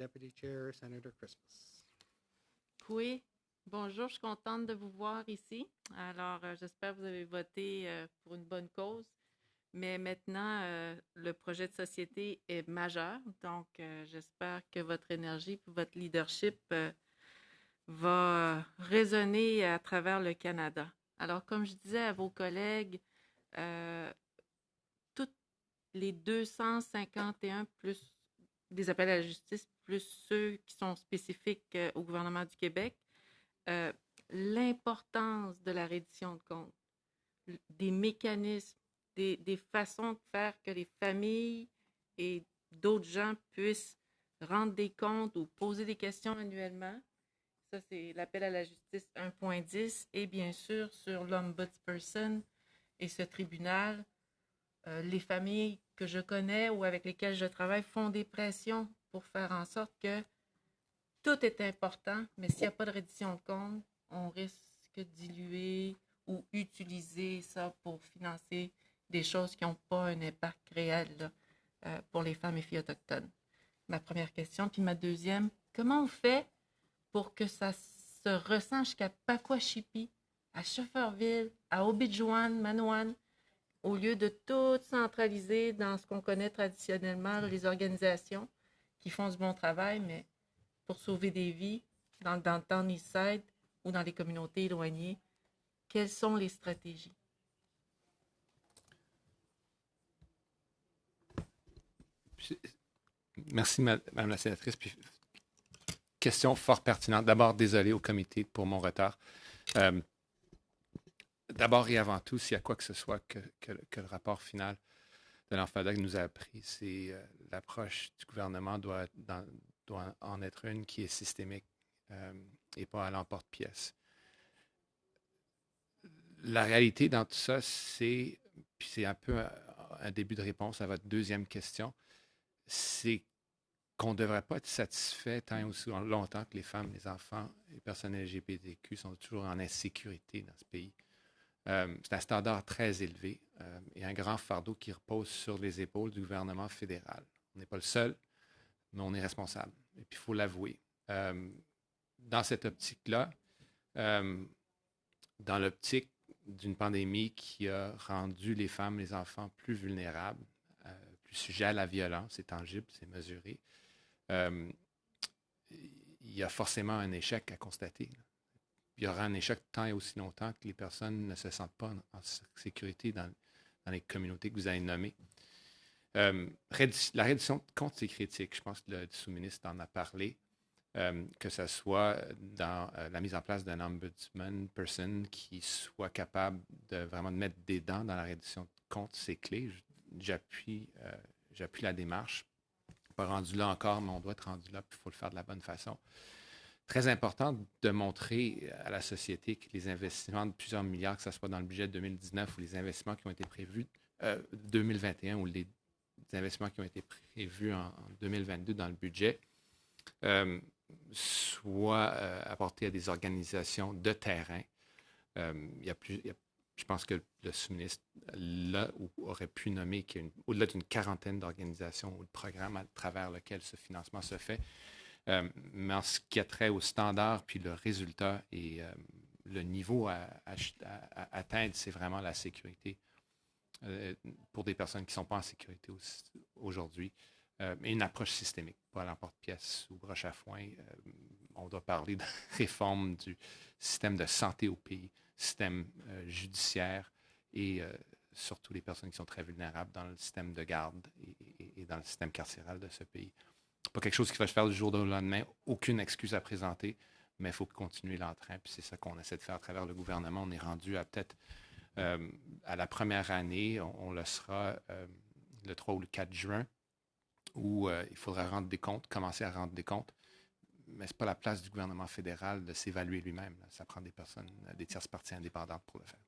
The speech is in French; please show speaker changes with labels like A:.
A: Deputy Chair, Senator Christmas.
B: Oui, bonjour, je suis contente de vous voir ici. Alors, j'espère que vous avez voté pour une bonne cause. Mais maintenant, le projet de société est majeur. Donc, j'espère que votre énergie et votre leadership va résonner à travers le Canada. Alors, comme je disais à vos collègues, toutes les 251 plus des appels à la justice, plus ceux qui sont spécifiques au gouvernement du Québec, l'importance de la reddition de comptes, des mécanismes, des façons de faire que les familles et d'autres gens puissent rendre des comptes ou poser des questions annuellement. Ça, c'est l'appel à la justice 1.10 et bien sûr sur l'Ombudsperson et ce tribunal. Les familles que je connais ou avec lesquelles je travaille font des pressions pour faire en sorte que tout est important, mais s'il n'y a pas de reddition de compte, on risque de diluer ou utiliser ça pour financer des choses qui n'ont pas un impact réel là, pour les femmes et filles autochtones. Ma première question. Puis ma deuxième, comment on fait pour que ça se ressent jusqu'à Pacoashippi, à Schefferville, à Obidjouan, Manoan, au lieu de tout centraliser dans ce qu'on connaît traditionnellement, les organisations qui font du bon travail, mais pour sauver des vies dans le downtown Eastside ou dans les communautés éloignées, quelles sont les stratégies?
C: Merci, Madame la sénatrice. Puis, question fort pertinente. D'abord, désolé au comité pour mon retard. D'abord et avant tout, s'il y a quoi que ce soit que le rapport final de l'Enfadac nous a appris, c'est l'approche du gouvernement doit en être une qui est systémique et pas à l'emporte-pièce. La réalité dans tout ça, puis c'est un peu un début de réponse à votre deuxième question, c'est qu'on ne devrait pas être satisfait tant et aussi longtemps que les femmes, les enfants, les personnes LGBTQ sont toujours en insécurité dans ce pays. C'est un standard très élevé et un grand fardeau qui repose sur les épaules du gouvernement fédéral. On n'est pas le seul, mais on est responsable. Et puis, il faut l'avouer. Dans cette optique-là, dans l'optique d'une pandémie qui a rendu les femmes et les enfants plus vulnérables, plus sujets à la violence, c'est tangible, c'est mesuré, il y a forcément un échec à constater. Il y aura un échec tant et aussi longtemps que les personnes ne se sentent pas en sécurité dans les communautés que vous avez nommées. La reddition de compte, c'est critique. Je pense que le sous-ministre en a parlé, que ce soit dans la mise en place d'un ombudsman person qui soit capable de vraiment mettre des dents dans la reddition de compte, c'est clé. J'appuie la démarche. Pas rendu là encore, mais on doit être rendu là, puis il faut le faire de la bonne façon. Très important de montrer à la société que les investissements de plusieurs milliards, que ce soit dans le budget de 2019 ou les investissements qui ont été prévus 2021 ou les investissements qui ont été prévus en 2022 dans le budget, soient apportés à des organisations de terrain. Je pense que le sous-ministre là aurait pu nommer au-delà d'une quarantaine d'organisations ou de programmes à travers lesquels ce financement se fait. Mais en ce qui a trait au standard, puis le résultat et le niveau à atteindre, c'est vraiment la sécurité pour des personnes qui ne sont pas en sécurité aujourd'hui. Et une approche systémique, pas à l'emporte-pièce ou broche à foin. On doit parler de réforme du système de santé au pays, système judiciaire et surtout les personnes qui sont très vulnérables dans le système de garde et dans le système carcéral de ce pays. Pas quelque chose qui va se faire du jour au lendemain, aucune excuse à présenter, mais il faut continuer l'entrain. Puis c'est ça qu'on essaie de faire à travers le gouvernement. On est rendu à peut-être à la première année, on le sera le 3 ou le 4 juin, où il faudra rendre des comptes, commencer à rendre des comptes. Mais ce n'est pas la place du gouvernement fédéral de s'évaluer lui-même. Ça prend des personnes, des tierces parties indépendantes pour le faire.